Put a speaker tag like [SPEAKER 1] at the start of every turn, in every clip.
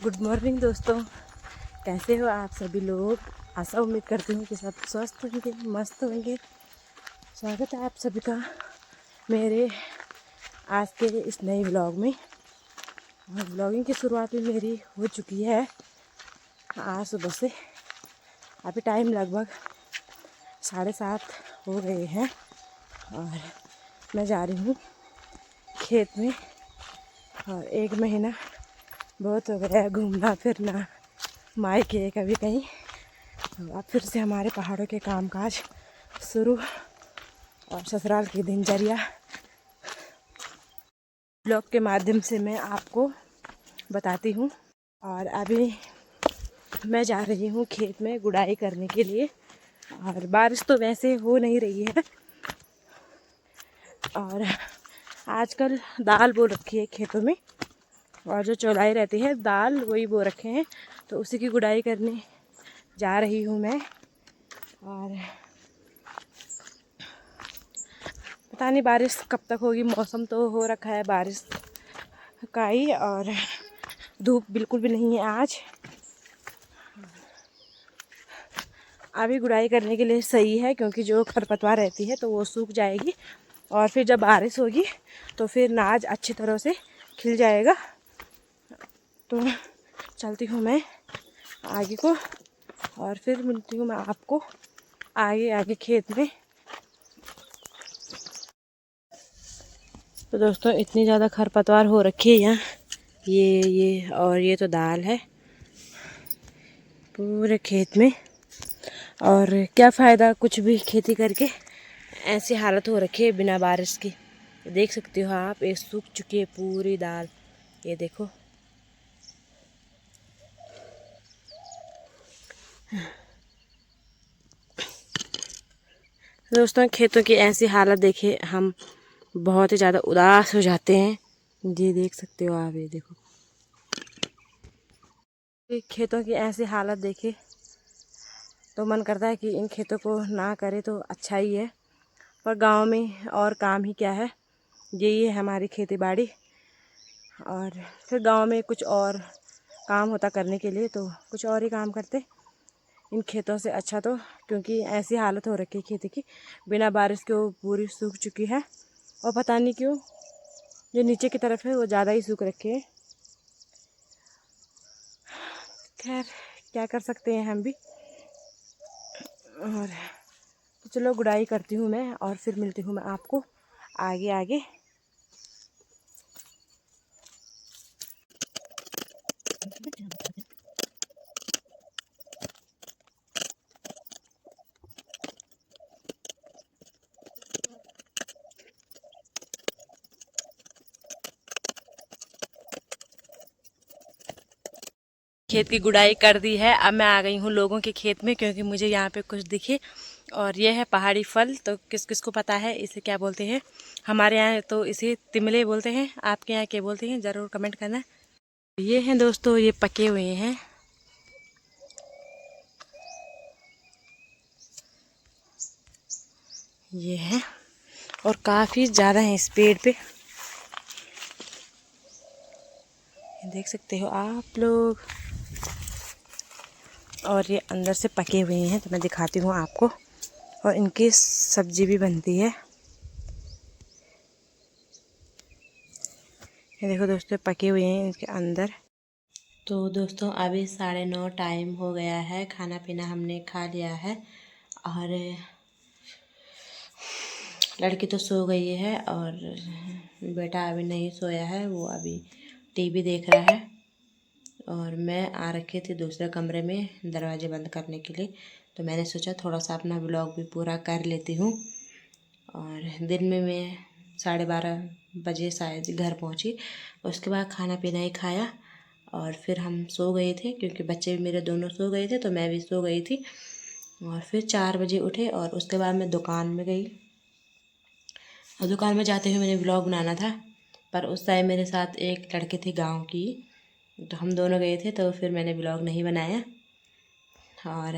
[SPEAKER 1] Good morning दोस्तों, कैसे हो आप सभी लोग। आशा उम्मीद करती हूँ कि सब स्वस्थ होंगे, मस्त होंगे। स्वागत है आप सभी का मेरे आज के इस नए व्लॉग में। और व्लॉगिंग की शुरुआत भी मेरी हो चुकी है आज सुबह से। अभी टाइम लगभग 7:30 हो गए हैं और मैं जा रही हूँ खेत में। और 1 महीना बहुत हो गया है घूमना फिरना, मायके कभी कहीं। तो अब फिर से हमारे पहाड़ों के कामकाज शुरू और ससुराल की दिनचर्या ब्लॉग के माध्यम से मैं आपको बताती हूँ। और अभी मैं जा रही हूँ खेत में गुड़ाई करने के लिए। और बारिश तो वैसे हो नहीं रही है। और आजकल दाल बो रखी है खेतों में, और जो चौलाई रहती है दाल वही बो रखे हैं, तो उसी की गुड़ाई करने जा रही हूँ मैं। और पता नहीं बारिश कब तक होगी। मौसम तो हो रखा है बारिश का ही, और धूप बिल्कुल भी नहीं है आज। अभी गुड़ाई करने के लिए सही है, क्योंकि जो खरपतवार रहती है तो वो सूख जाएगी। और फिर जब बारिश होगी तो फिर नाज अच्छी तरह से खिल जाएगा। तो चलती हूँ मैं आगे को, और फिर मिलती हूँ मैं आपको आगे आगे खेत में। तो दोस्तों इतनी ज़्यादा खरपतवार हो रखी है यहाँ, ये और ये तो दाल है पूरे खेत में। और क्या फ़ायदा कुछ भी खेती करके, ऐसी हालत हो रखी है बिना बारिश की। देख सकते हो आप, ये सूख चुकी है पूरी दाल, ये देखो। दोस्तों खेतों की ऐसी हालत देखे हम बहुत ही ज़्यादा उदास हो जाते हैं। ये देख सकते हो आप, ये देखो खेतों की ऐसी हालत देखे तो मन करता है कि इन खेतों को ना करे तो अच्छा ही है। पर गांव में और काम ही क्या है, यही है हमारी खेती बाड़ी। और फिर गांव में कुछ और काम होता करने के लिए तो कुछ और ही काम करते इन खेतों से अच्छा। तो क्योंकि ऐसी हालत हो रखी है खेती की, बिना बारिश के वो पूरी सूख चुकी है। और पता नहीं क्यों जो नीचे की तरफ है वो ज़्यादा ही सूख रखे है। खैर क्या कर सकते हैं हम भी। और तो चलो गुड़ाई करती हूँ मैं, और फिर मिलती हूँ मैं आपको आगे आगे। खेत की गुड़ाई कर दी है। अब मैं आ गई हूँ लोगों के खेत में, क्योंकि मुझे यहाँ पे कुछ दिखे। और ये है पहाड़ी फल, तो किस किस को पता है इसे क्या बोलते हैं। हमारे यहाँ तो इसे तिमले बोलते हैं, आपके यहाँ क्या बोलते हैं ज़रूर कमेंट करना। ये हैं दोस्तों, ये पके हुए हैं। ये है, और काफ़ी ज़्यादा है इस पेड़ पे, देख सकते हो आप लोग। और ये अंदर से पके हुए हैं, तो मैं दिखाती हूँ आपको। और इनकी सब्जी भी बनती है। ये देखो दोस्तों, पके हुए हैं इनके अंदर। तो दोस्तों अभी 9:30 टाइम हो गया है, खाना पीना हमने खा लिया है। और लड़की तो सो गई है, और बेटा अभी नहीं सोया है, वो अभी टीवी देख रहा है। और मैं आ रखी थी दूसरे कमरे में दरवाजे बंद करने के लिए, तो मैंने सोचा थोड़ा सा अपना ब्लॉग भी पूरा कर लेती हूँ। और दिन में मैं 12:30 बजे शायद घर पहुँची। उसके बाद खाना पीना ही खाया, और फिर हम सो गए थे, क्योंकि बच्चे भी मेरे दोनों सो गए थे, तो मैं भी सो गई थी। और फिर 4 बजे उठे, और उसके बाद मैं दुकान में गई। और दुकान में जाते हुए मैंने व्लॉग बनाना था, पर उस टाइम मेरे साथ एक लड़की थी गांव की, तो हम दोनों गए थे, तो फिर मैंने व्लॉग नहीं बनाया। और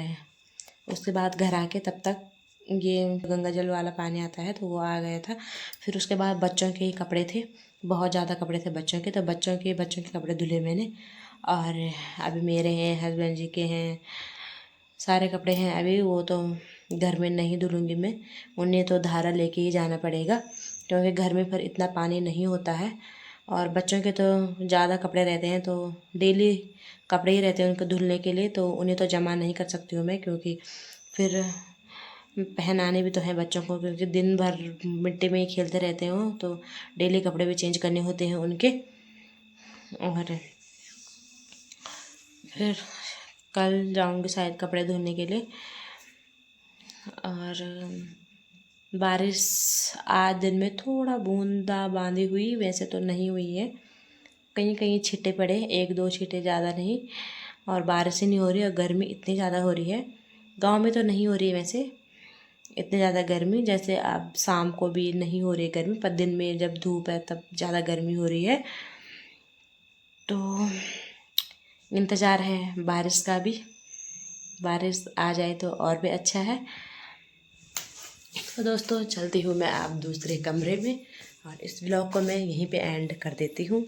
[SPEAKER 1] उसके बाद घर आके तब तक ये गंगा जल वाला पानी आता है तो वो आ गया था। फिर उसके बाद बच्चों के ही कपड़े थे, बहुत ज़्यादा कपड़े थे बच्चों के, तो बच्चों के कपड़े धुले मैंने। और अभी मेरे हैं, हस्बैंड जी के हैं, सारे कपड़े हैं अभी। वो तो घर में नहीं धुलूँगी मैं, उन्हें तो धारा लेके ही जाना पड़ेगा क्योंकि घर में फिर इतना पानी नहीं होता है। और बच्चों के तो ज़्यादा कपड़े रहते हैं तो डेली कपड़े ही रहते हैं उनको धुलने के लिए, तो उन्हें तो जमा नहीं कर सकती हूँ मैं, क्योंकि फिर पहनाने भी तो हैं बच्चों को, क्योंकि दिन भर मिट्टी में ही खेलते रहते हो तो डेली कपड़े भी चेंज करने होते हैं उनके। और फिर कल जाऊंगी शायद कपड़े धोने के लिए। और बारिश आज दिन में थोड़ा बूंदाबांदी हुई, वैसे तो नहीं हुई है, कहीं कहीं छींटे पड़े, 1-2 छींटे, ज़्यादा नहीं। और बारिश ही नहीं हो रही और गर्मी इतनी ज़्यादा हो रही है। गांव में तो नहीं हो रही है वैसे इतनी ज़्यादा गर्मी, जैसे अब शाम को भी नहीं हो रही है गर्मी, पर दिन में जब धूप है तब ज़्यादा गर्मी हो रही है। तो इंतज़ार है बारिश का भी, बारिश आ जाए तो और भी अच्छा है। तो दोस्तों चलती हूँ मैं अब दूसरे कमरे में और इस व्लॉग को मैं यहीं पे एंड कर देती हूँ।